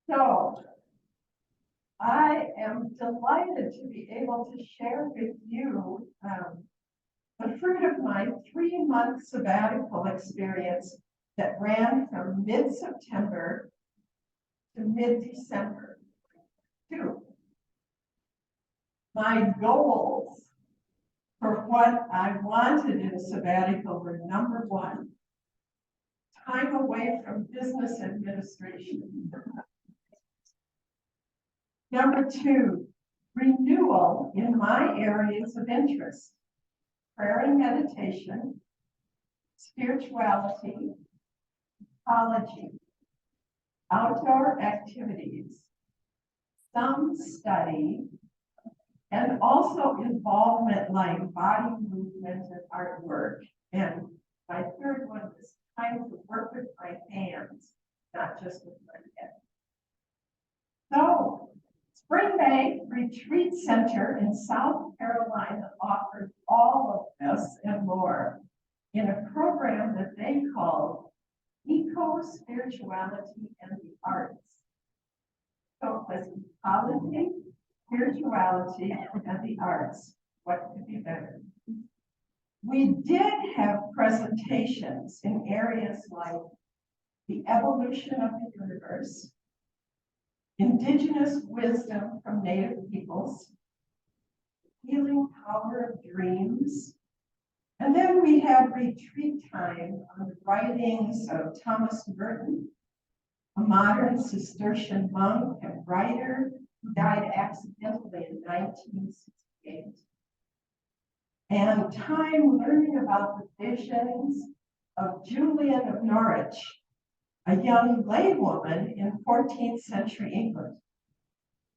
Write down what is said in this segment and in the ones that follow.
So I am delighted to be able to share with you the fruit of my 3-month sabbatical experience that ran from mid-September to mid-December. My goals for what I wanted in a sabbatical were: number one, time away from business administration. Number two, renewal in my areas of interest: prayer and meditation, spirituality, ecology, outdoor activities, some study, and also involvement like body movement and artwork. And my third one was time to work with my hands, not just with my head. So, Springbank Retreat Center in South Carolina offered all of this and more in a program that they called Eco-Spirituality and the Arts. So it was ecology, spirituality, and the arts. What could be better? We did have presentations in areas like the evolution of the universe, indigenous wisdom from Native peoples, healing power of dreams, and then we had retreat time on the writings of Thomas Merton, a modern Cistercian monk and writer who died accidentally in 1968. And time learning about the visions of Julian of Norwich, a young laywoman in 14th century England.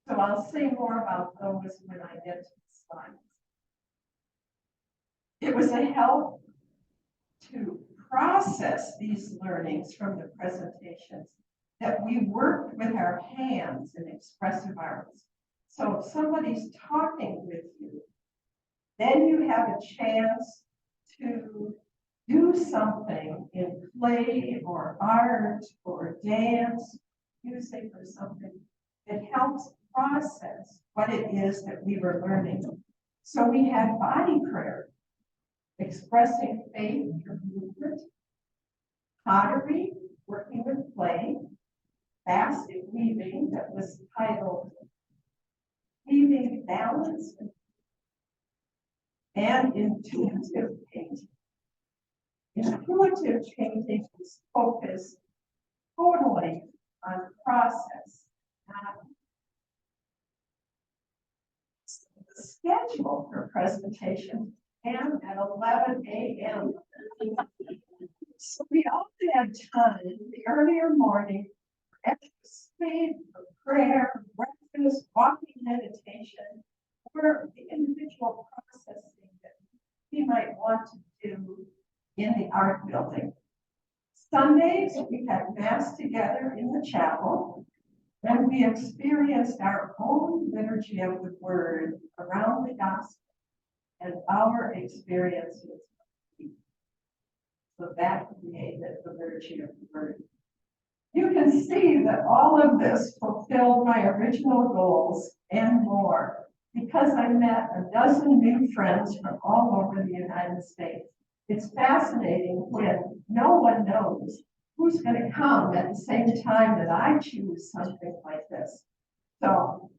So I'll say more about those when I get to the slides. It was a help to process these learnings from the presentations that we worked with our hands in expressive arts. So if somebody's talking with you, then you have a chance to do something in play or art or dance, music or something that helps process what it is that we were learning. So we had body prayer, expressing faith through movement, pottery, working with clay, basket weaving that was titled Weaving Balance, and intuitive painting. Intuitive painting is focused totally on process. The schedule for presentation began at 11 a.m. So we often had time in the earlier morning for extra sleep, for prayer, breakfast, walking meditation, or the individual processing that we might want to do in the art building. Sundays, we had Mass together in the chapel, and we experienced our own liturgy of the Word around the gospel and our experiences. So that created the liturgy of the Word. You can see that all of this fulfilled my original goals and more, because I met a dozen new friends from all over the United States. It's fascinating when no one knows who's going to come at the same time that I choose something like this. So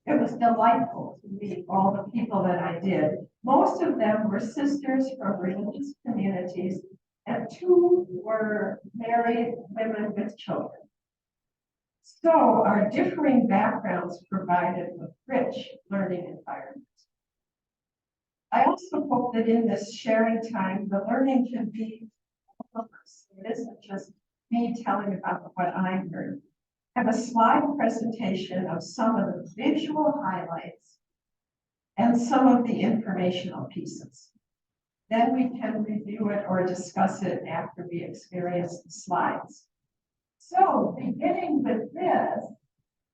it was delightful to meet all the people that I did. Most of them were sisters from religious communities, and 2 were married women with children. So our differing backgrounds provided a rich learning environment. I also hope that in this sharing time, the learning can be diverse. It isn't just me telling about what I heard. I have a slide presentation of some of the visual highlights and some of the informational pieces. Then we can review it or discuss it after we experience the slides. So beginning with this,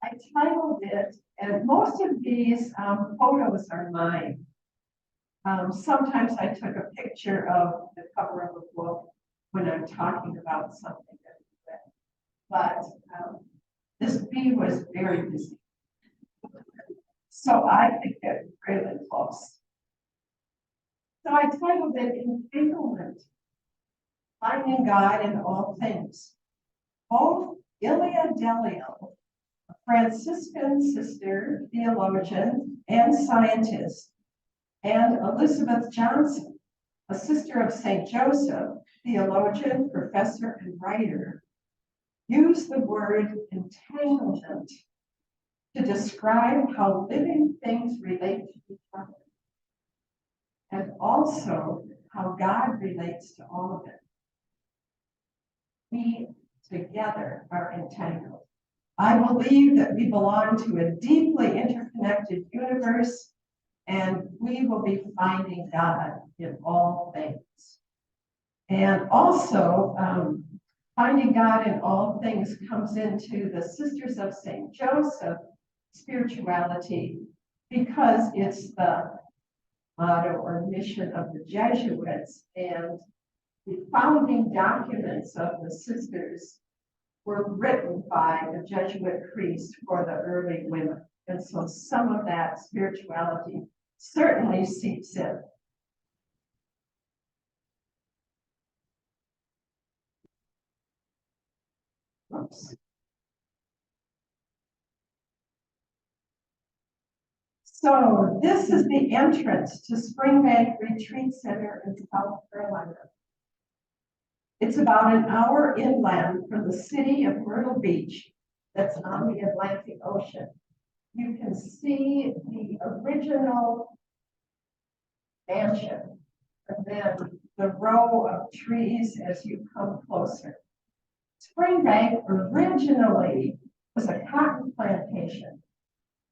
I titled it, and most of these photos are mine. Sometimes I took a picture of the cover of a book when I'm talking about something that we read. But this tree was very busy. So I could get really close. So I titled it Entanglement, Finding God in All Things. Both Ilia Delio, a Franciscan sister, theologian, and scientist, and Elizabeth Johnson, a sister of St. Joseph, theologian, professor, and writer, use the word entanglement to describe how living things relate to each other, and also how God relates to all of it. We together are entangled. I believe that we belong to a deeply interconnected universe, and we will be finding God in all things. And also, finding God in all things comes into the Sisters of St. Joseph spirituality, because it's the motto or mission of the Jesuits, and the founding documents of the sisters were written by the Jesuit priests for the early women. And so some of that spirituality certainly seeps in. Oops. So this is the entrance to Springbank Retreat Center in South Carolina. It's about an hour inland from the city of Myrtle Beach, that's on the Atlantic Ocean. You can see the original mansion, and then the row of trees as you come closer. Springbank originally was a cotton plantation,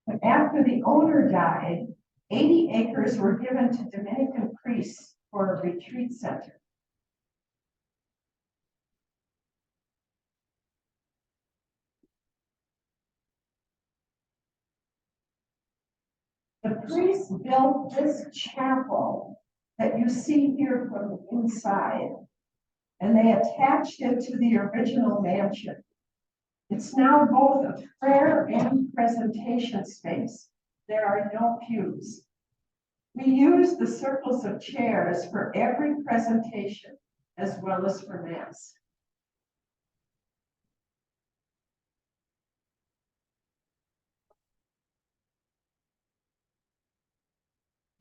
but after the owner died, 80 acres were given to Dominican priests for a retreat center. The priests built this chapel that you see here from the inside, and they attached it to the original mansion. It's now both a prayer and presentation space. There are no pews. We use the circles of chairs for every presentation as well as for Mass.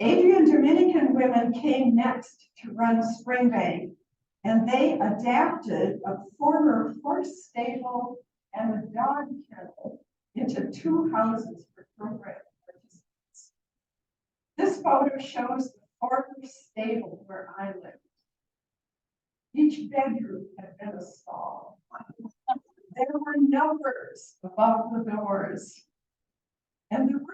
Adrian Dominican women came next to run Springbank, and they adapted a former horse stable and a dog kennel into 2 houses for program participants. This photo shows the former stable where I lived. Each bedroom had been a stall. There were numbers above the doors, and the room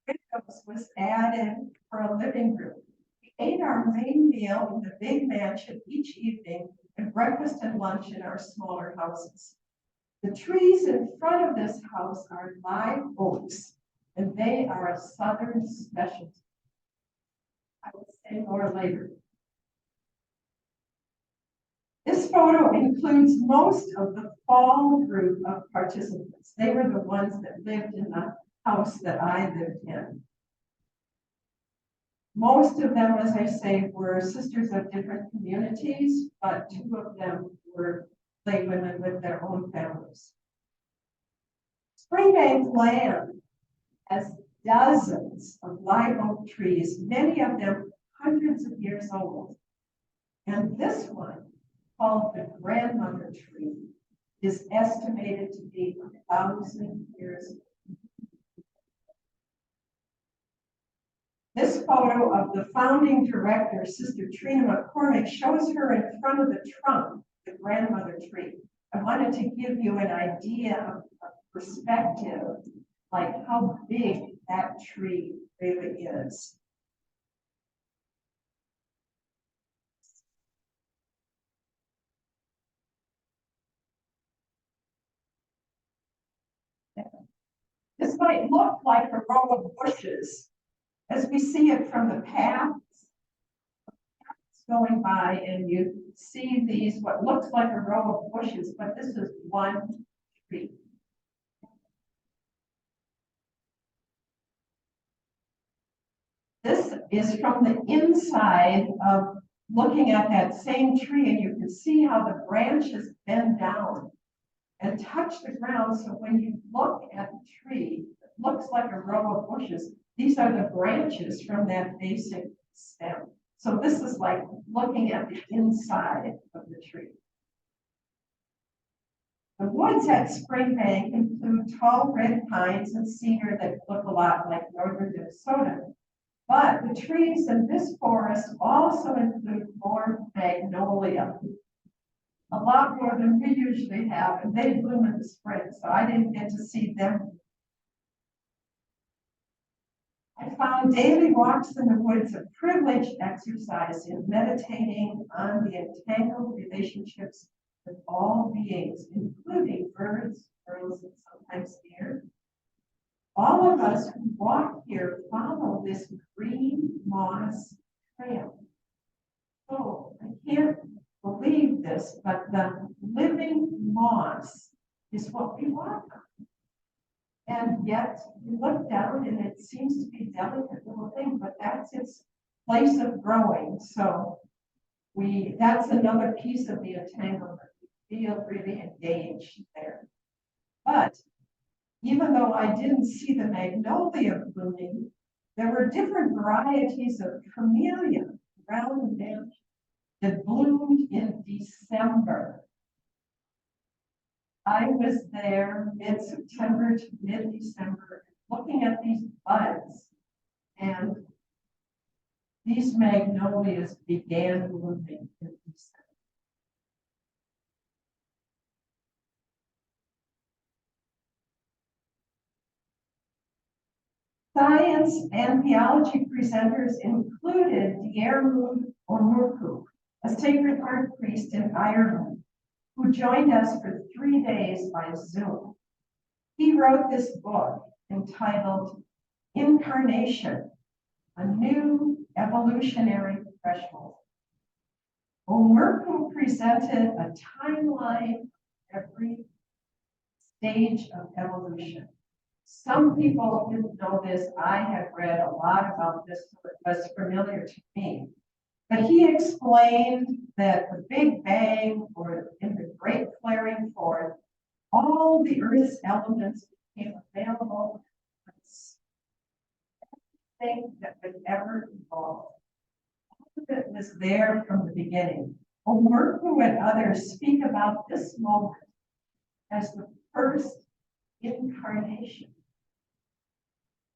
with windows was added for a living room. We ate our main meal in the big mansion each evening, and breakfast and lunch in our smaller houses. The trees in front of this house are live oaks, and they are a Southern specialty. I will say more later. This photo includes most of the fall group of participants. They were the ones that lived in the house that I lived in. Most of them, as I say, were sisters of different communities, but 2 of them were lay women with their own families. Springbank land has dozens of live oak trees, many of them hundreds of years old. And this one, called the grandmother tree, is estimated to be 1,000 years old. This photo of the founding director, Sister Trina McCormick, shows her in front of the trunk, the grandmother tree. I wanted to give you an idea of perspective, like how big that tree really is. This might look like a row of bushes as we see it from the paths going by, and you see these, what looks like a row of bushes, but this is one tree. This is from the inside of looking at that same tree, and you can see how the branches bend down and touch the ground. So when you look at the tree, it looks like a row of bushes. These are the branches from that basic stem. So this is like looking at the inside of the tree. The woods at Springbank include tall red pines and cedar that look a lot like northern Minnesota. But the trees in this forest also include more magnolia, a lot more than we usually have, and they bloom in the spring, so I didn't get to see them. I found daily walks in the woods a privileged exercise in meditating on the entangled relationships with all beings, including birds, squirrels, and sometimes deer. All of us who walk here follow this green moss trail. So I can't believe this, but the living moss is what we walk on. And yet you look down and it seems to be a delicate little thing, but that's its place of growing. So that's another piece of the entanglement. We feel really engaged there. But even though I didn't see the magnolia blooming, there were different varieties of camellia around the bench that bloomed in December. I was there mid-September to mid-December looking at these buds, and these magnolias began blooming in December. Science and theology presenters included Diarmuid O'Murchu, a Sacred Heart priest in Ireland, who joined us for 3 days by Zoom. He wrote this book entitled Incarnation, a New Evolutionary Threshold. O'Murchu presented a timeline of every stage of evolution. Some people didn't know this. I have read a lot about this, so it was familiar to me. But he explained that the Big Bang, or in the Great Flaring Forth, all the Earth's elements became available. Everything that would ever evolve. All of it was there from the beginning. O'Murchu and others speak about this moment as the first incarnation.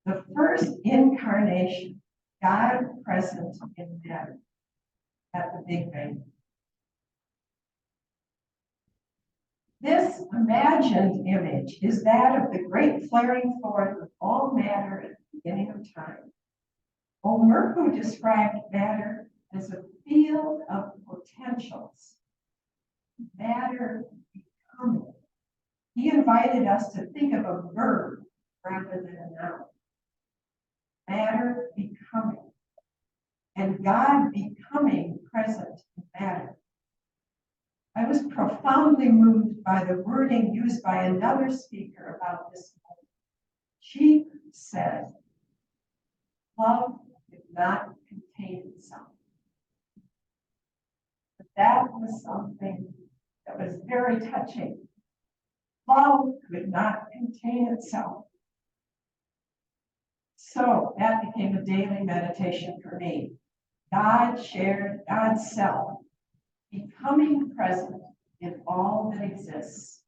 The first incarnation, God present in matter at the Big Bang. This imagined image is that of the great flaring forth of all matter at the beginning of time. O'Murchu described matter as a field of potentials, matter becoming. He invited us to think of a verb rather than a noun. Matter becoming, and God becoming present in matter. I was profoundly moved by the wording used by another speaker about this moment. She said, love did not contain itself. But that was something that was very touching. Love could not contain itself. So that became a daily meditation for me. God shared God's self, becoming present in all that exists.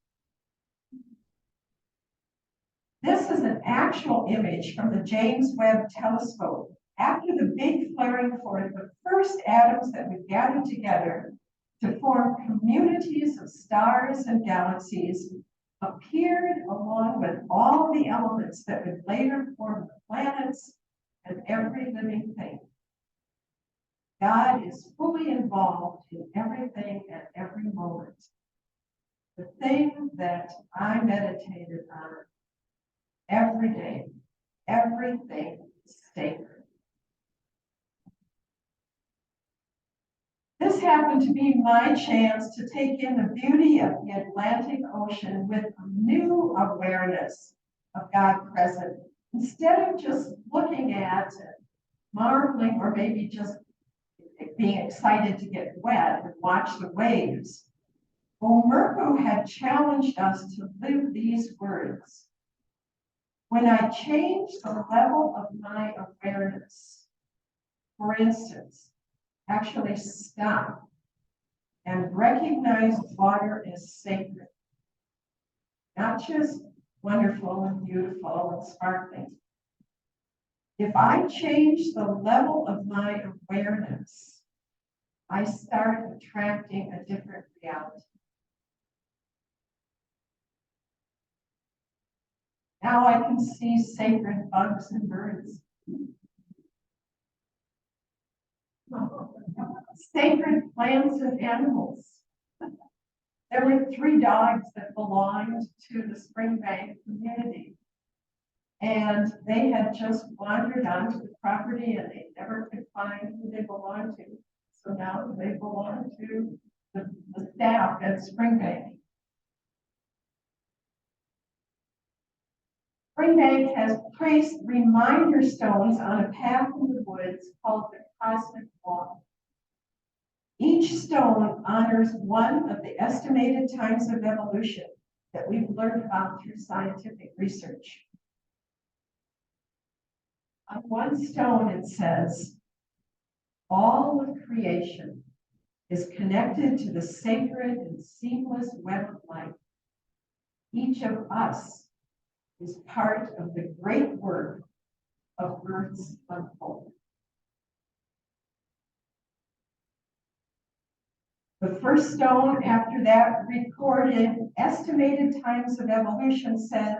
This is an actual image from the James Webb Telescope. After the big flaring forth, the first atoms that would gather together to form communities of stars and galaxies appeared along with all the elements that would later form the planets and every living thing. God is fully involved in everything at every moment. The thing that I meditated on every day, everything is sacred. This happened to be my chance to take in the beauty of the Atlantic Ocean with a new awareness of God present. Instead of just looking at marveling or maybe just being excited to get wet and watch the waves, Omerko had challenged us to live these words. When I change the level of my awareness, for instance, actually stop and recognize water as sacred, not just wonderful and beautiful and sparkling. If I change the level of my awareness, I start attracting a different reality. Now I can see sacred bugs and birds. Sacred plants and animals. There were 3 dogs that belonged to the Springbank community. And they had just wandered onto the property and they never could find who they belonged to. So now they belong to the staff at Springbank. Springbank has placed reminder stones on a path in the woods called the Cosmic Walk. Each stone honors one of the estimated times of evolution that we've learned about through scientific research. On one stone it says, all of creation is connected to the sacred and seamless web of life. Each of us is part of the great work of Earth's unfolding. The first stone after that recorded estimated times of evolution says,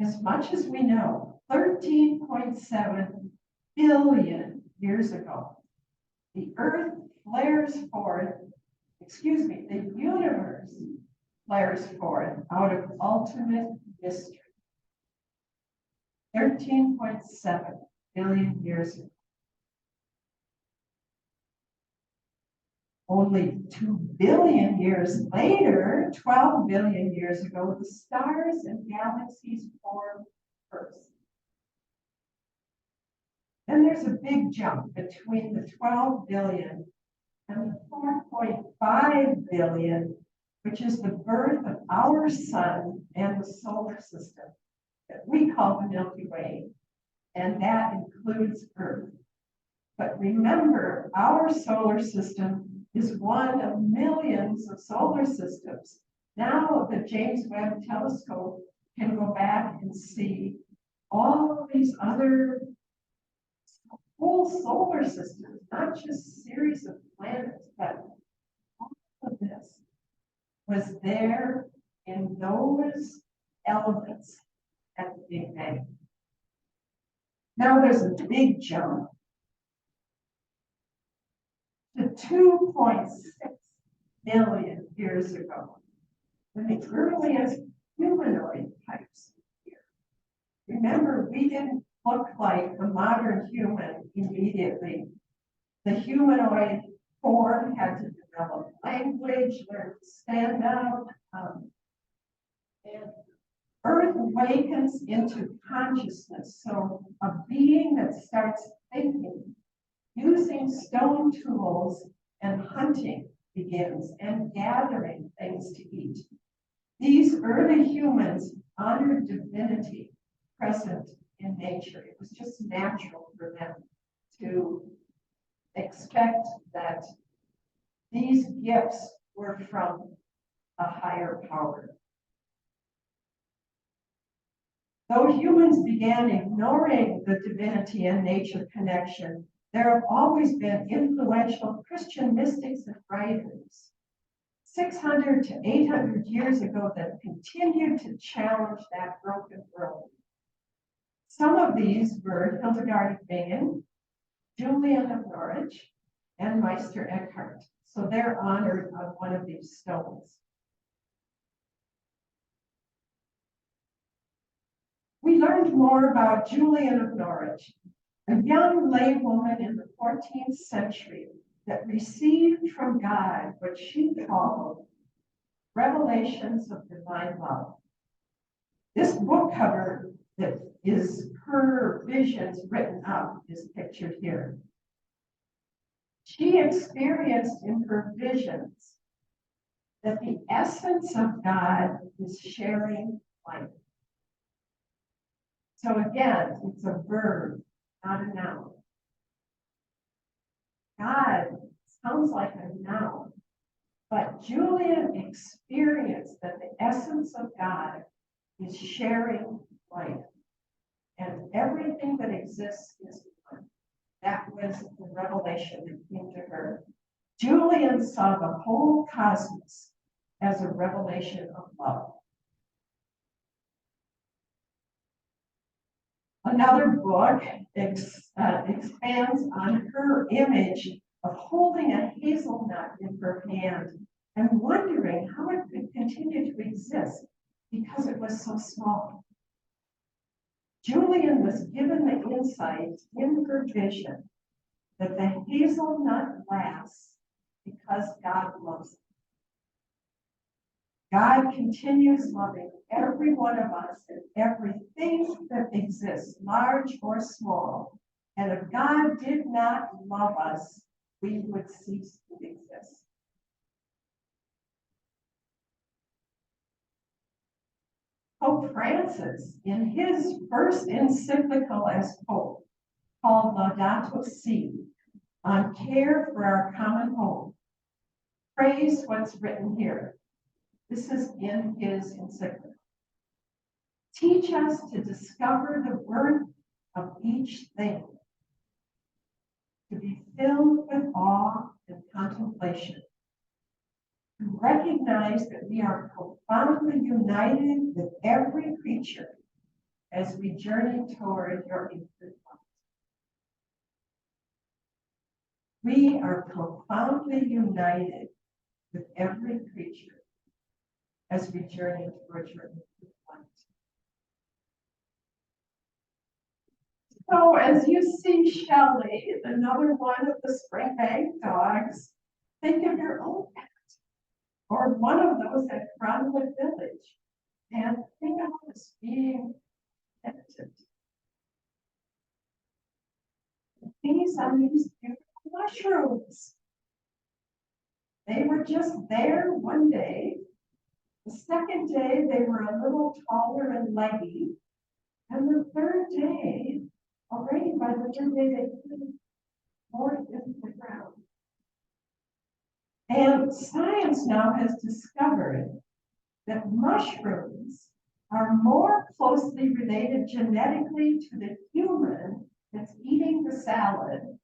as much as we know, 13.7 billion years ago, the Earth flares forth, the universe flares forth out of ultimate mystery. 13.7 billion years ago. Only 2 billion years later, 12 billion years ago, the stars and galaxies formed first. Then there's a big jump between the 12 billion and the 4.5 billion, which is the birth of our sun and the solar system that we call the Milky Way, and that includes Earth. But remember, our solar system is one of millions of solar systems. Now the James Webb Telescope can go back and see all of these other whole solar systems, not just series of planets, but all of this was there in those elements at the Big Bang. Now there's a big jump to 2.6 billion years ago, when the earliest humanoid types appeared. Remember, we didn't look like the modern human immediately. The humanoid form had to develop language, learn to stand up, and Earth awakens into consciousness. So a being that starts thinking, using stone tools, and hunting begins, and gathering things to eat. These early humans honored divinity present in nature. It was just natural for them to expect that these gifts were from a higher power. Though humans began ignoring the divinity and nature connection, there have always been influential Christian mystics and writers, 600 to 800 years ago, that continued to challenge that broken world. Some of these were Hildegard of Bingen, Julian of Norwich, and Meister Eckhart. So they're honored on one of these stones. We learned more about Julian of Norwich, a young laywoman in the 14th century that received from God what she called revelations of divine love. This book cover that is her visions written up is pictured here. She experienced in her visions that the essence of God is sharing life. So again, it's a verb, not a noun. God sounds like a noun, but Julian experienced that the essence of God is sharing life. And everything that exists is one. That was the revelation that came to her. Julian saw the whole cosmos as a revelation of love. Another book expands on her image of holding a hazelnut in her hand and wondering how it could continue to exist because it was so small. Julian was given the insight in her vision that the hazelnut lasts because God loves it. God continues loving every one of us and everything that exists, large or small. And if God did not love us, we would cease to exist. Pope Francis, in his first encyclical as Pope, called Laudato Si, on care for our common home, praised what's written here. This is in his encyclical. Teach us to discover the worth of each thing, to be filled with awe and contemplation, to recognize that we are profoundly united with every creature as we journey toward your infinite light. We are profoundly united with every creature as we journey towards your infinite light. So as you see Shelley, another one of the Springbank dogs, think of your own pet or one of those at Carondelet Village and think of this being penitent. These are these beautiful mushrooms. They were just there one day. The second day, they were a little taller and leggy. And the third day, already by the third day, they moved more into the ground. And science now has discovered that mushrooms are more closely related genetically to the human that's eating the salad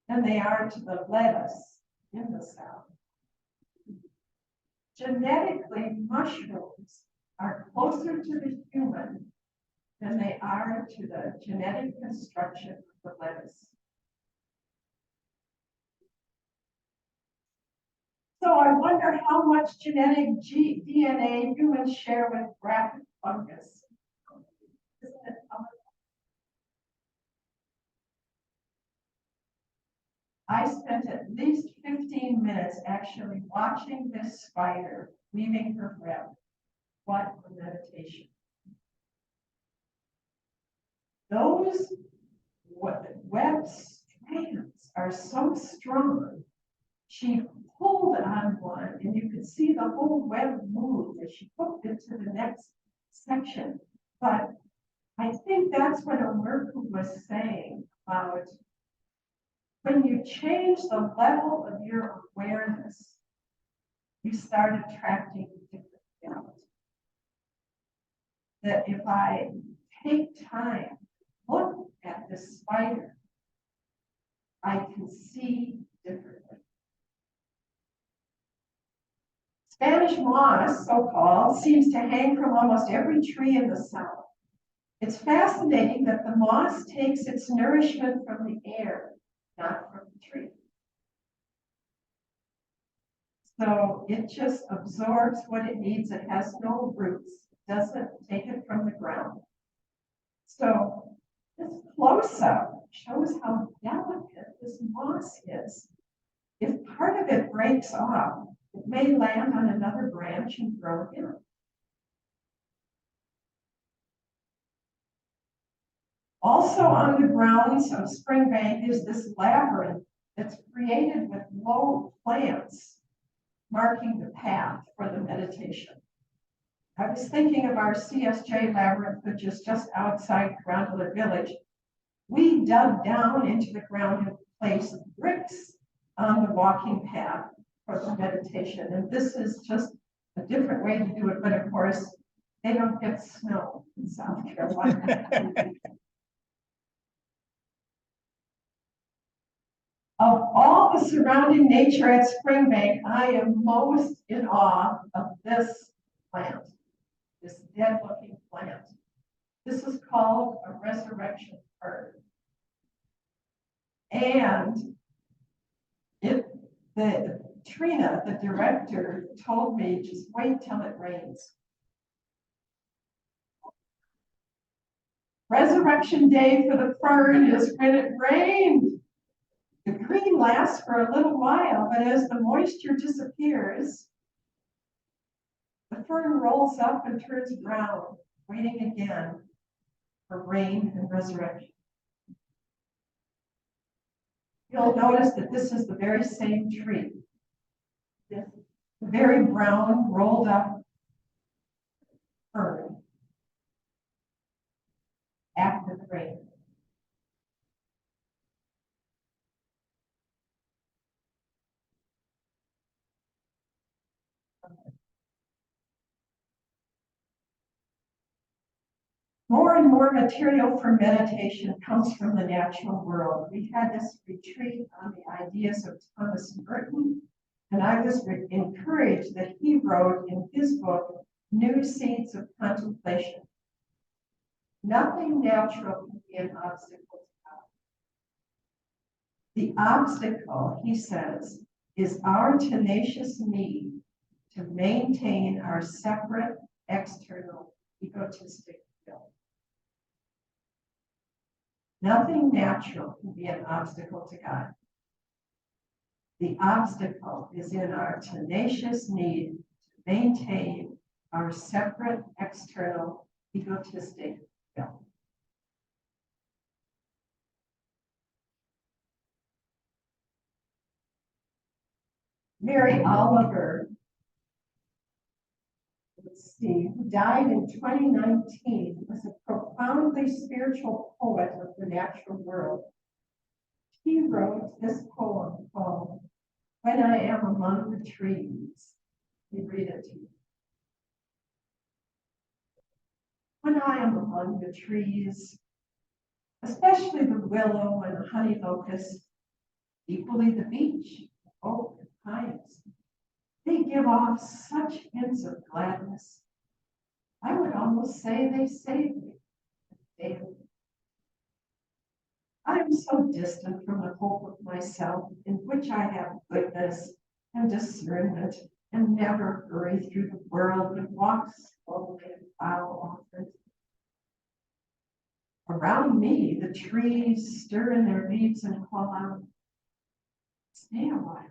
than they are to the lettuce in the salad. Genetically, mushrooms are closer to the human than they are to the genetic construction of the lettuce. So I wonder how much genetic DNA humans share with rapid fungus. Isn't it common? I spent at least 15 minutes actually watching this spider weaving her web. What a meditation. Those web strands are so strong. She pulled on one and you could see the whole web move as she hooked it to the next section. But I think that's what Omerku was saying about when you change the level of your awareness, you start attracting different realities. That if I take time, look at the spider, I can see differently. Spanish moss, so-called, seems to hang from almost every tree in the south. It's fascinating that the moss takes its nourishment from the air, not from the tree. So it just absorbs what it needs. It has no roots. It doesn't take it from the ground. So this close-up shows how delicate this moss is. If part of it breaks off, it may land on another branch and grow again. Also on the grounds of Springbank is this labyrinth that's created with low plants marking the path for the meditation. I was thinking of our CSJ labyrinth, which is just outside Carondelet Village. We dug down into the ground and placed bricks on the walking path for the meditation. And this is just a different way to do it, but of course, they don't get snow in South Carolina. Of all the surrounding nature at Springbank, I am most in awe of this plant, this dead-looking plant. This is called a resurrection fern. And Trina, the director, told me, just wait till it rains. Resurrection day for the fern is when it rained. The green lasts for a little while, but as the moisture disappears, the fern rolls up and turns brown, waiting again for rain and resurrection. You'll notice that this is the very same tree. This very brown, rolled up fern after the rain. More and more material for meditation comes from the natural world. We had this retreat on the ideas of Thomas Merton, and I was encouraged that he wrote in his book, New Seeds of Contemplation. Nothing natural can be an obstacle to God. The obstacle, he says, is our tenacious need to maintain our separate, external, egotistic will. Nothing natural can be an obstacle to God. The obstacle is in our tenacious need to maintain our separate, external, egotistic will. Mary Oliver, who died in 2019, was a profoundly spiritual poet of the natural world. He wrote this poem called When I Am Among the Trees. Let me read it to you. When I am among the trees, especially the willow and the honey locust, equally the beech, oak, and pines, they give off such hints of gladness. I would almost say they save me daily. I am so distant from the hope of myself, in which I have goodness and discernment, and never hurry through the world, but walk slowly and follow often. Around me, the trees stir in their leaves and call out, stay a while.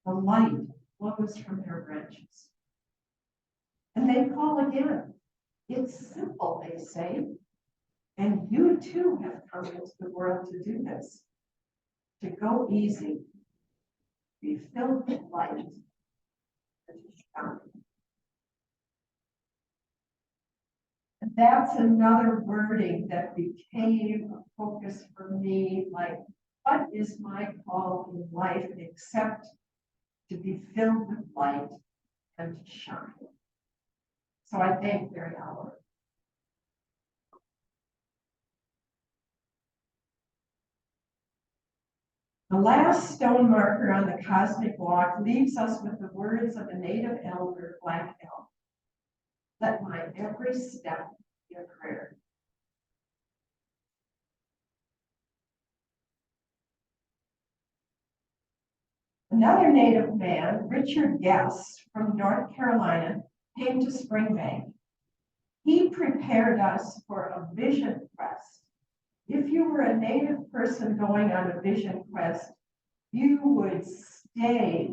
The light flows from their branches. And they call again. It's simple, they say. And you too have come into the world to do this. To go easy, be filled with light, and to shine. And that's another wording that became a focus for me, like, what is my call in life except to be filled with light and to shine? So I thank Mary Oliver. The last stone marker on the cosmic walk leaves us with the words of a native elder, Black Elk. Let my every step be a prayer. Another native man, Richard Guest from North Carolina, came to Springbank. He prepared us for a vision quest. If you were a native person going on a vision quest, you would stay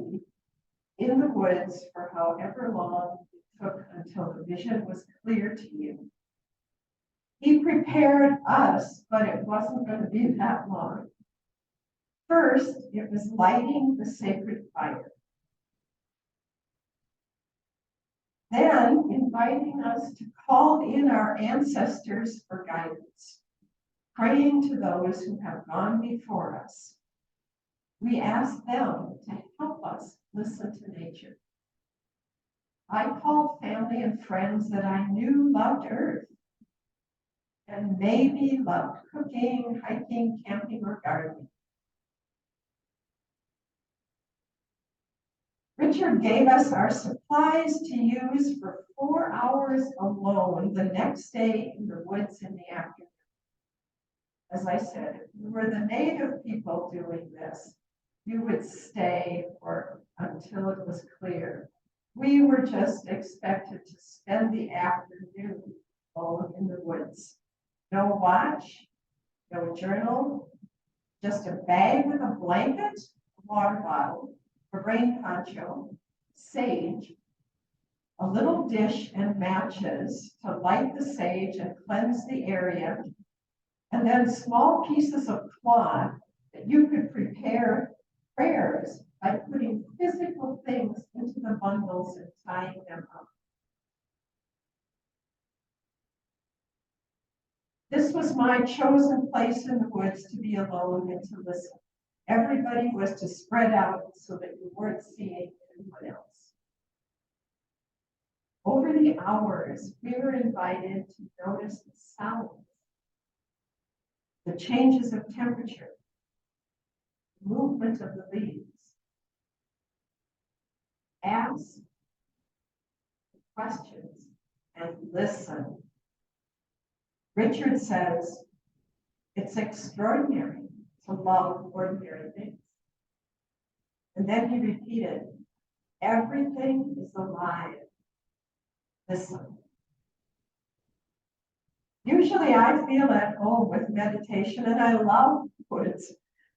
in the woods for however long it took until the vision was clear to you. He prepared us, but it wasn't going to be that long. First, it was lighting the sacred fire. Then inviting us to call in our ancestors for guidance, praying to those who have gone before us. We asked them to help us listen to nature. I called family and friends that I knew loved Earth and maybe loved cooking, hiking, camping, or gardening. Richard gave us our supplies to use for 4 hours alone the next day in the woods in the afternoon. As I said, if you were the native people doing this, you would stay until it was clear. We were just expected to spend the afternoon alone in the woods. No watch, no journal, just a bag with a blanket, a water bottle, a rain poncho, sage, a little dish and matches to light the sage and cleanse the area, and then small pieces of cloth that you could prepare prayers by putting physical things into the bundles and tying them up. This was my chosen place in the woods to be alone and to listen. Everybody was to spread out so that you weren't seeing anyone else. Over the hours, we were invited to notice the sounds, the changes of temperature, movement of the leaves. Ask questions and listen. Richard says, it's extraordinary to love ordinary things. And then he repeated, everything is alive. Listen. Usually I feel at home with meditation and I love woods,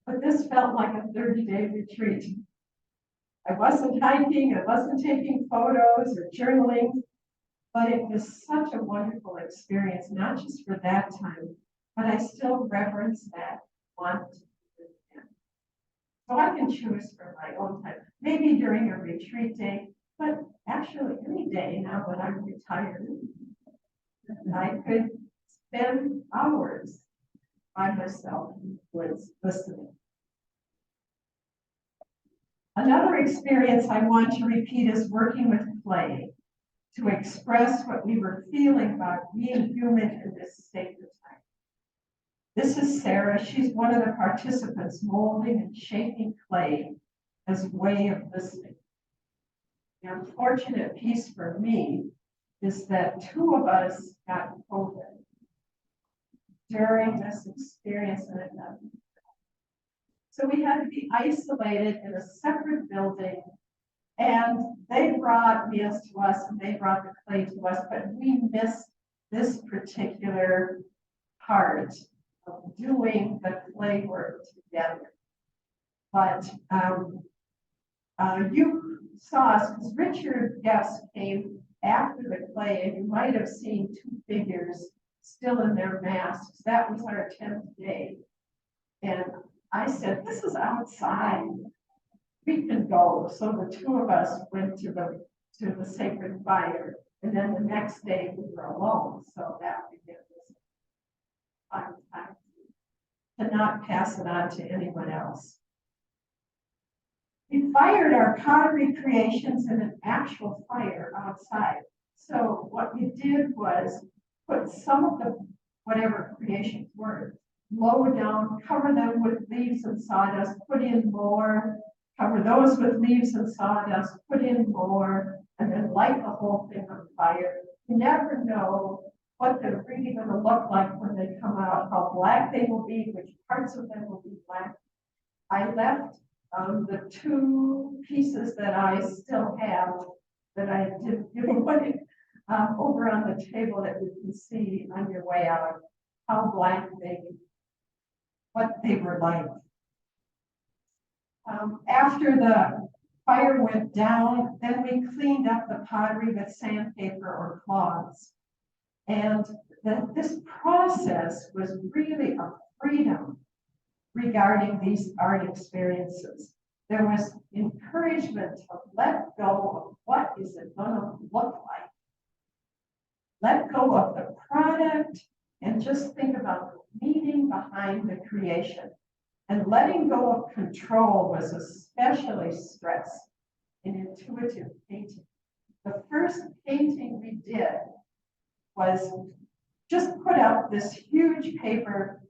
but this felt like a 30-day retreat. I wasn't hiking, I wasn't taking photos or journaling, but it was such a wonderful experience, not just for that time, but I still reverence that, want to do it again. So I can choose for my own time, maybe during a retreat day, but actually any day now that I'm retired, I could spend hours by myself in the woods listening. Another experience I want to repeat is working with clay to express what we were feeling about being human in this sacred time. This is Sarah. She's one of the participants molding and shaping clay as a way of listening. The unfortunate piece for me is that 2 of us got COVID during this experience. So we had to be isolated in a separate building, and they brought meals to us and they brought the clay to us, but we missed this particular part of doing the clay work together. But you saw us, because Richard Guest came after the clay, and you might have seen 2 figures still in their masks. That was our 10th day. And I said, this is outside. We can go. So the 2 of us went to the sacred fire. And then the next day we were alone. So that again was fun time to not pass it on to anyone else. We fired our pottery creations in an actual fire outside. So what we did was put some of the whatever creations were lower down, cover them with leaves and sawdust, put in more, cover those with leaves and sawdust, put in more, and then light the whole thing on fire. You never know what they're really going to look like when they come out, how black they will be, which parts of them will be black. I left the 2 pieces that I still have that I didn't give away over on the table that you can see on your way out, how black what they were like. After the fire went down, then we cleaned up the pottery with sandpaper or cloths. And that this process was really a freedom regarding these art experiences. There was encouragement to let go of what is it going to look like. Let go of the product and just think about the meaning behind the creation. And letting go of control was especially stressed in intuitive painting. The first painting we did was just put up this huge paper,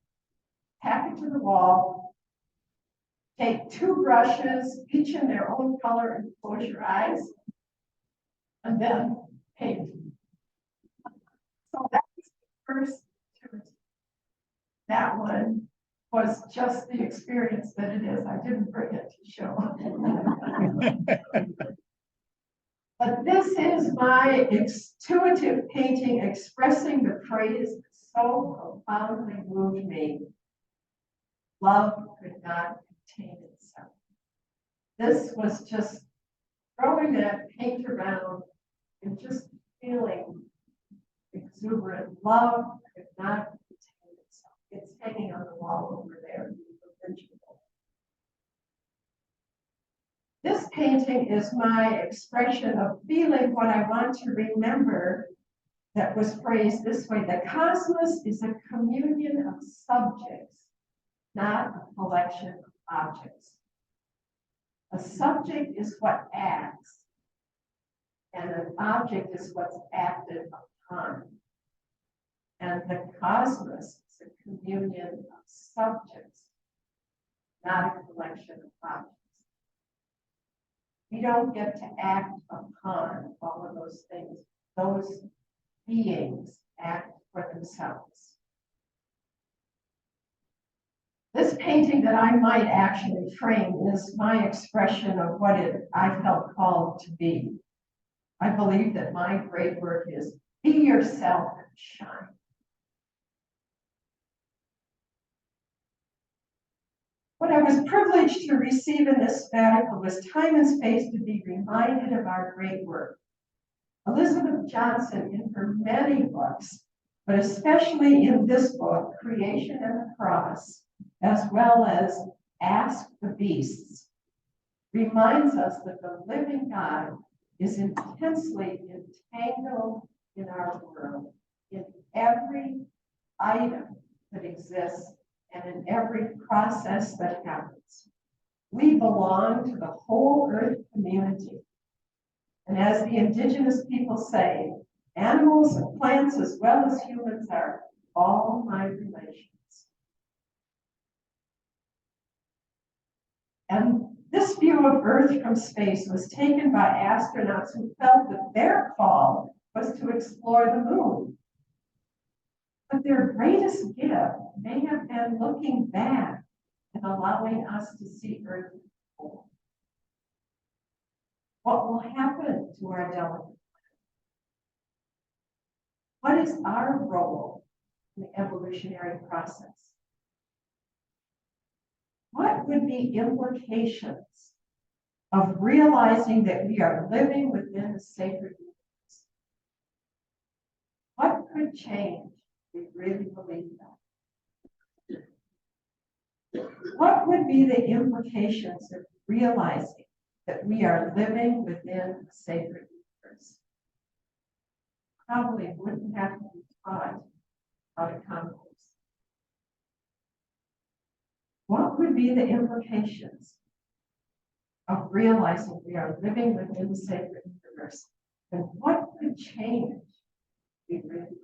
tack it to the wall, take 2 brushes, each in their own color, and close your eyes, and then paint. So that was the first activity. That one was just the experience that it is. I didn't bring it to show. But this is my intuitive painting expressing the phrase that so profoundly moved me. Love could not contain itself. This was just throwing that paint around and just feeling exuberant. Love could not contain itself. It's hanging on the wall over there. This painting is my expression of feeling what I want to remember that was phrased this way. The cosmos is a communion of subjects, not a collection of objects. A subject is what acts, and an object is what's acted upon. And the cosmos is a communion of subjects, not a collection of objects. We don't get to act upon all of those things. Those beings act for themselves. This painting that I might actually frame is my expression of what I felt called to be. I believe that my great work is be yourself and shine. What I was privileged to receive in this sabbatical was time and space to be reminded of our great work. Elizabeth Johnson, in her many books, but especially in this book, Creation and the Cross, as well as Ask the Beasts, reminds us that the living God is intensely entangled in our world, in every item that exists, and in every process that happens. We belong to the whole earth community. And as the indigenous people say, animals and plants as well as humans are all my relations. And this view of Earth from space was taken by astronauts who felt that their call was to explore the moon. But their greatest gift may have been looking back and allowing us to see Earth before. What will happen to our delicate planet? What is our role in the evolutionary process? What would be implications of realizing that we are living within the sacred universe? What could change if we really believe that? What would be the implications of realizing that we are living within the sacred universe? Probably wouldn't have to be taught how to compost. What would be the implications of realizing we are living within the sacred universe? And what could change if we really believe that?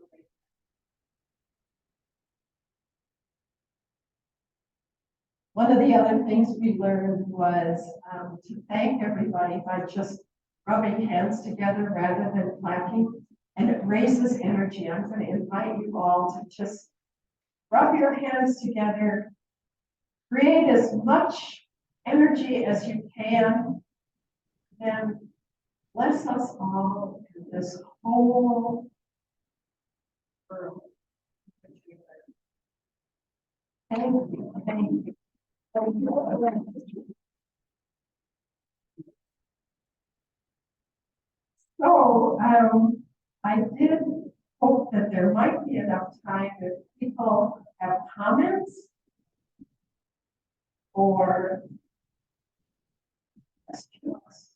One of the other things we learned was to thank everybody by just rubbing hands together rather than clapping. And it raises energy. I'm going to invite you all to just rub your hands together, create as much energy as you can, then bless us all in this whole world. Thank you. Thank you. Thank you. So, I did hope that there might be enough time if people have comments or questions.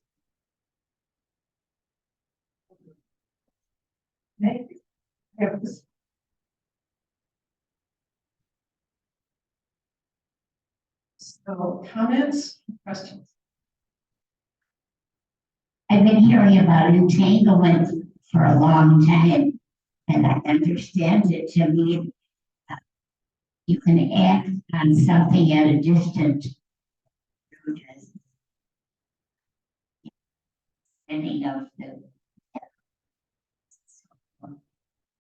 Maybe. Have this. So comments, questions? I've been hearing about entanglement for a long time, and I understand it to mean you can act on something at a distance. Any of the.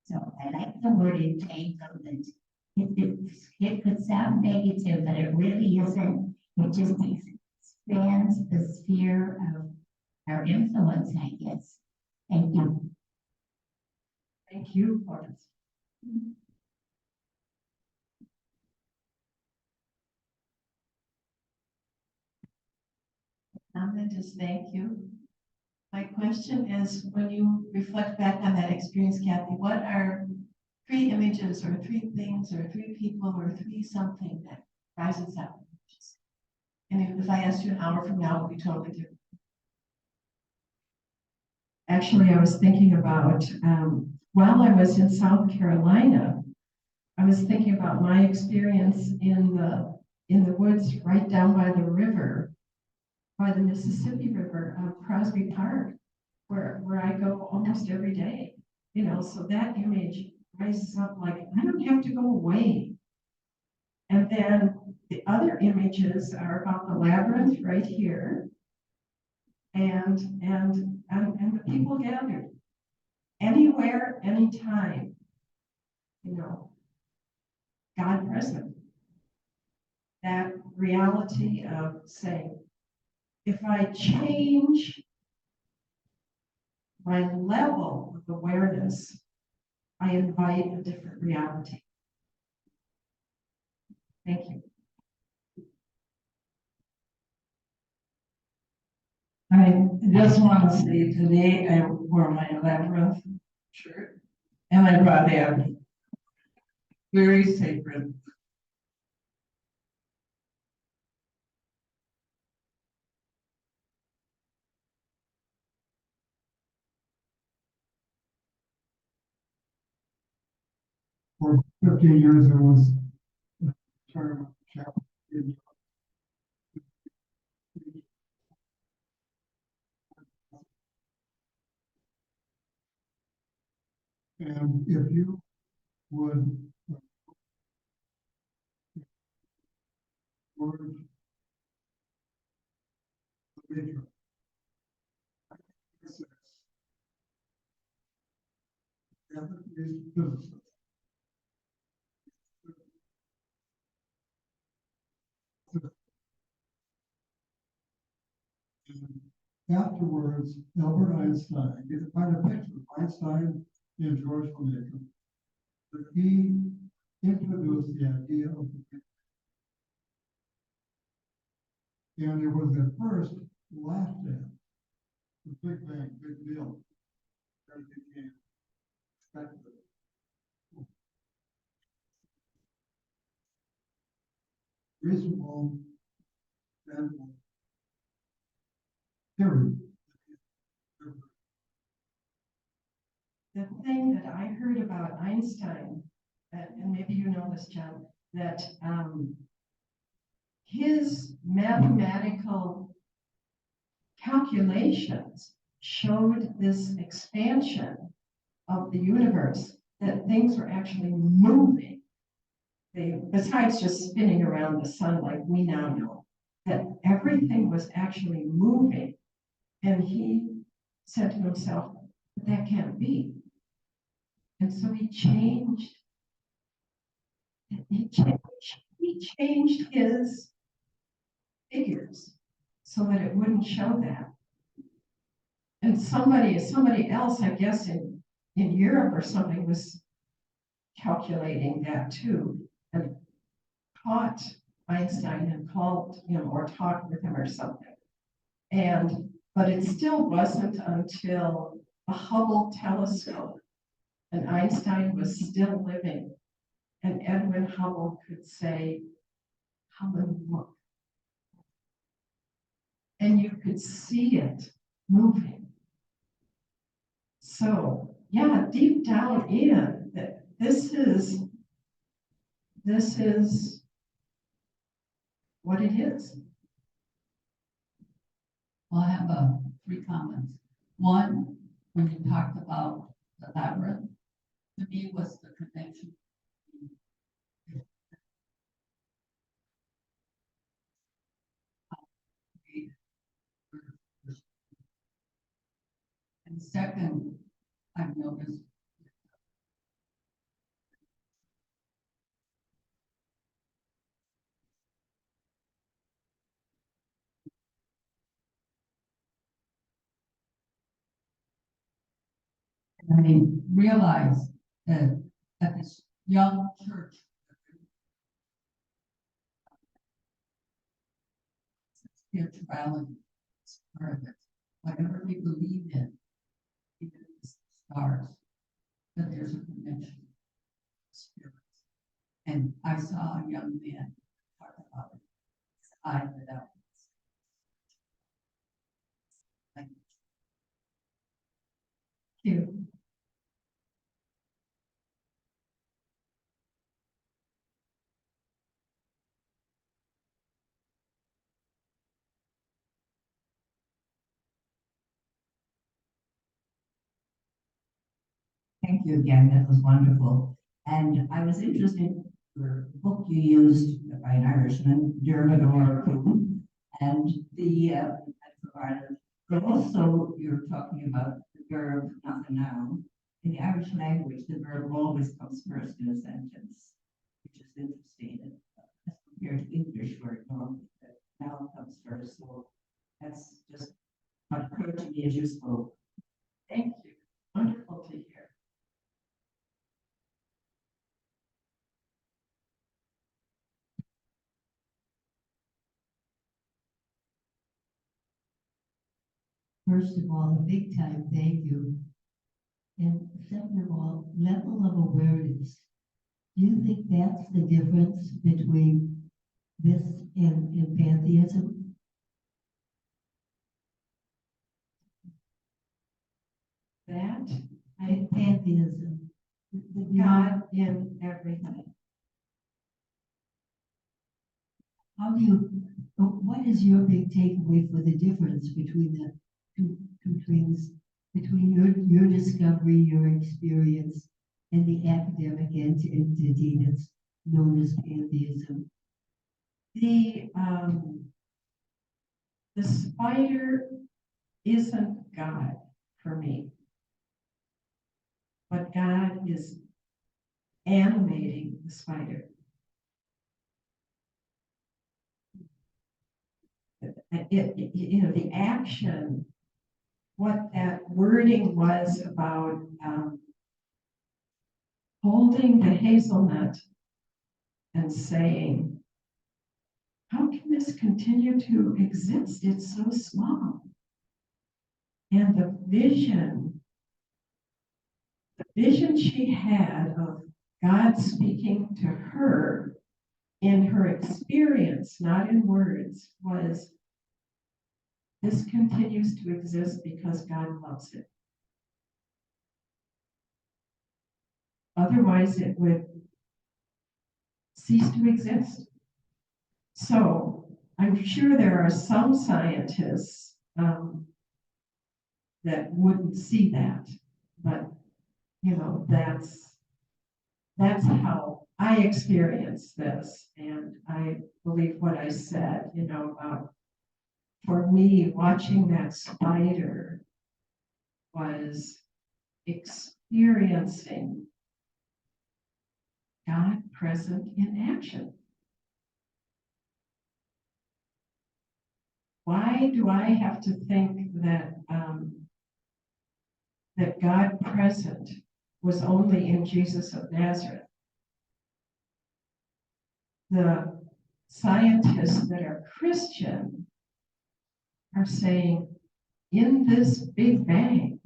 So I like the word entanglement. It could sound negative, but it really isn't. It just expands the sphere of our influence, I guess. Thank you. Thank you, Florence. Comment is thank you. My question is, when you reflect back on that experience, Cathy, what are 3 images or 3 things or 3 people or 3 something that rises up? And if I asked you an hour from now, it would be totally different. Actually, I was thinking about, while I was in South Carolina, I was thinking about my experience in the woods right down by the river, by the Mississippi River, Crosby Park, where I go almost every day. You know, so that image rises up like, I don't have to go away. And then the other images are about the labyrinth right here. And the people gathered anywhere, anytime, you know, God present. That reality of saying, if I change my level of awareness, I invite a different reality. Thank you. I just want to say today I wore my labyrinth shirt and I brought in very sacred. For 15 years, I was term chaplain. And if you would word the major, physicist. And afterwards, Albert Einstein, you can find a picture of Einstein and George Lamarck. But he introduced the idea of the Big Bang. And it was at first laughed at. The Big Bang, big deal. Then it became speculative. Reasonable and theory. The thing that I heard about Einstein, and maybe you know this, John, that his mathematical calculations showed this expansion of the universe, that things were actually moving. Besides just spinning around the sun like we now know, that everything was actually moving. And he said to himself, that can't be. And so he changed his figures so that it wouldn't show that. And somebody else, I guess in Europe or something, was calculating that too, and caught Einstein and called him or talked with him or something. But it still wasn't until the Hubble telescope and Einstein was still living, and Edwin Hubble could say, Hubble, look. And you could see it moving. So, yeah, deep down in that this is what it is. Well, I have three comments. One, when you talked about the labyrinth, to me was the connection. And second, I've noticed I mean, realize that at this young church, spirituality is part of it. Whatever we believe in, even in the stars, that there's a connection to spirits. And I saw a young man talk about it. His eye lit up. Thank you. Thank you again, that was wonderful. And I was interested in the book you used by an Irishman, Dermot O'Rourke, and the provider. But also you're talking about the verb, not the noun. In the Irish language, the verb always comes first in a sentence, which is interesting. As compared to English, where it normally the noun comes first. So that's just what occurred to me as you spoke. Thank you. Wonderful to hear. First of all, a big time thank you. And second of all, level of awareness. Do you think that's the difference between this and pantheism? That And pantheism. God in everything. How do you, what is your big takeaway for the difference between the between your discovery, your experience, and the academic entity that's known as pantheism? The spider isn't God for me, but God is animating the spider. The action, what that wording was about holding the hazelnut and saying, how can this continue to exist? It's so small. And the vision she had of God speaking to her in her experience, not in words, was this continues to exist because God loves it. Otherwise, it would cease to exist. So I'm sure there are some scientists that wouldn't see that, but that's how I experience this, and I believe what I said, about for me watching that spider was experiencing God present in action. Why do I have to think that that God present was only in Jesus of Nazareth? The scientists that are Christian are saying, in this Big Bang,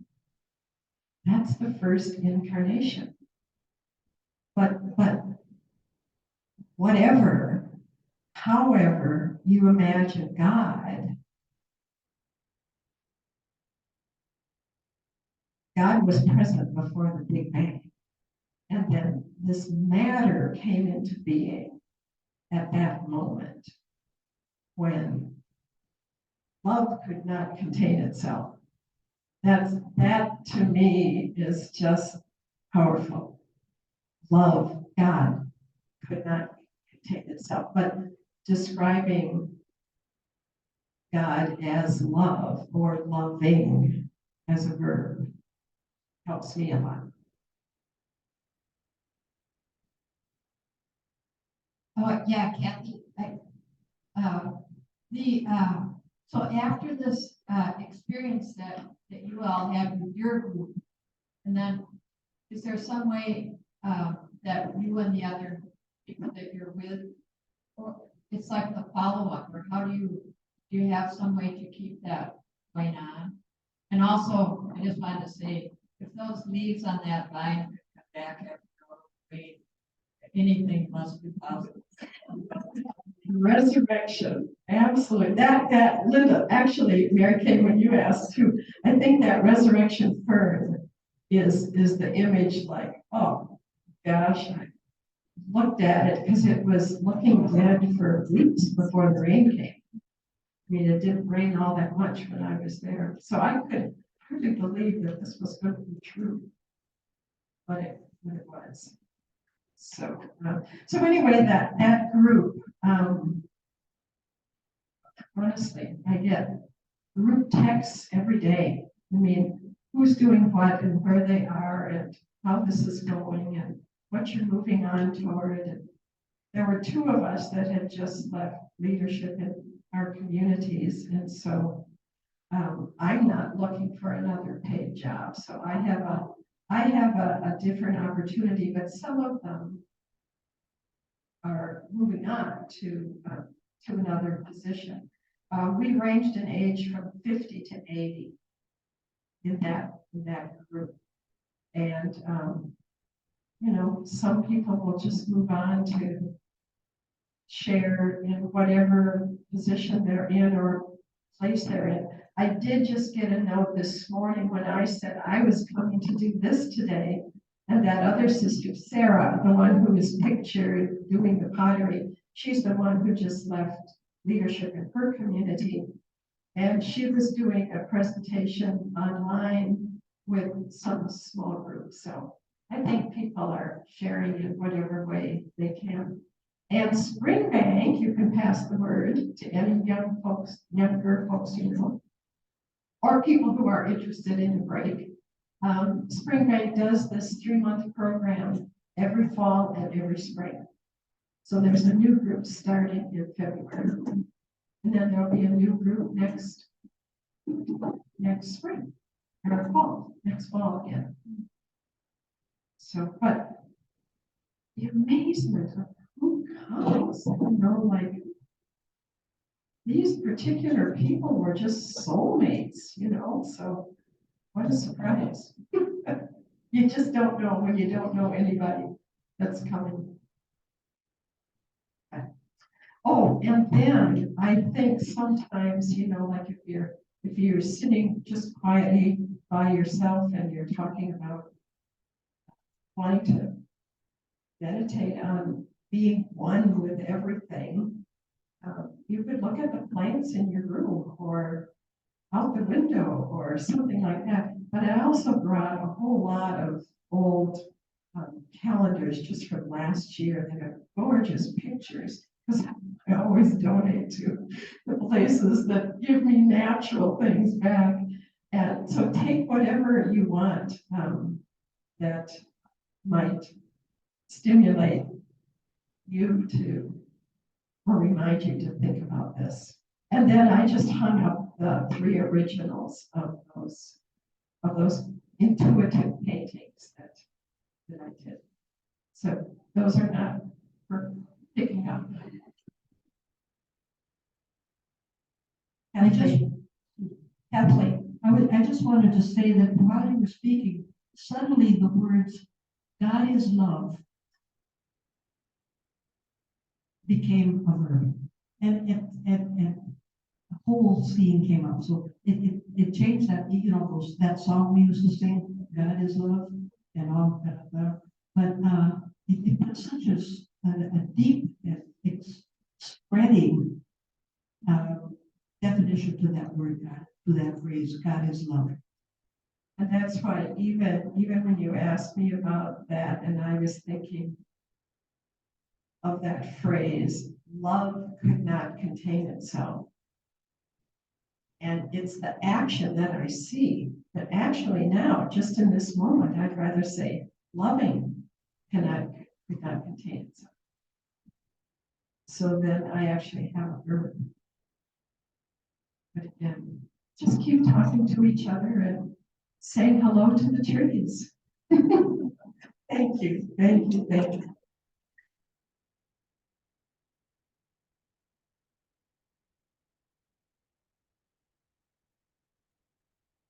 That's the first incarnation. But whatever, however you imagine God, God was present before the Big Bang. And then this matter came into being at that moment when love could not contain itself. That to me is just powerful. Love, God, could not contain itself, but describing God as love or loving as a verb helps me a lot. Oh, yeah, Kathy, so after this, experience that you all have with your group, and then is there some way, that you and the other people that you're with, or it's like the follow-up, or how do you have some way to keep that going on? And also, I just wanted to say, if those leaves on that vine come back after a little rain, anything must be positive. Resurrection, absolutely. That Linda, actually, Mary Kay, when you asked too, I think that resurrection fern is the image like, oh gosh, I looked at it because it was looking dead for weeks before the rain came. I mean, it didn't rain all that much when I was there, so I could hardly believe that this was going to be true, but it was. So anyway, that group, honestly, I get group texts every day. I mean, who's doing what and where they are and how this is going and what you're moving on toward. And there were two of us that had just left leadership in our communities, and so I'm not looking for another paid job. So I have a different opportunity, but some of them are moving on to another position. We ranged in age from 50 to 80 in that group. And, some people will just move on to share in whatever position they're in or place they're in. I did just get a note this morning when I said I was coming to do this today, and that other sister, Sarah, the one who is pictured doing the pottery, she's the one who just left leadership in her community. And she was doing a presentation online with some small group. So I think people are sharing in whatever way they can. And Springbank, you can pass the word to any younger folks, or people who are interested in a break. Springbank does this 3-month program every fall and every spring. So there's a new group starting in February. And then there'll be a new group next spring, or next fall again. So, but the amazement of who comes, like these particular people were just soulmates, so what a surprise. You just don't know when you don't know anybody that's coming. Oh, and then I think sometimes, like if you're sitting just quietly by yourself and you're talking about wanting to meditate on being one with everything, you could look at the plants in your room or out the window or something like that. But I also brought a whole lot of old calendars just from last year that have gorgeous pictures, because I always donate to the places that give me natural things back. And so take whatever you want that might stimulate you to, or remind you to think about this. And then I just hung up the 3 originals of those intuitive paintings that I did. So those are not for picking up. Kathleen, I just wanted to say that while you were speaking, suddenly the words, God is love, became a verb. And the whole scene came up. So it changed that, you know, that song we used to sing, God is love, and all that. But it put such a deep, spreading definition to that word, God, to that phrase, God is love. And that's why even when you asked me about that, and I was thinking of that phrase, love could not contain itself. And it's the action that I see, but actually now, just in this moment, I'd rather say loving could not contain itself. So then I actually have a verb. But again, just keep talking to each other and saying hello to the trees. Thank you, thank you, thank you.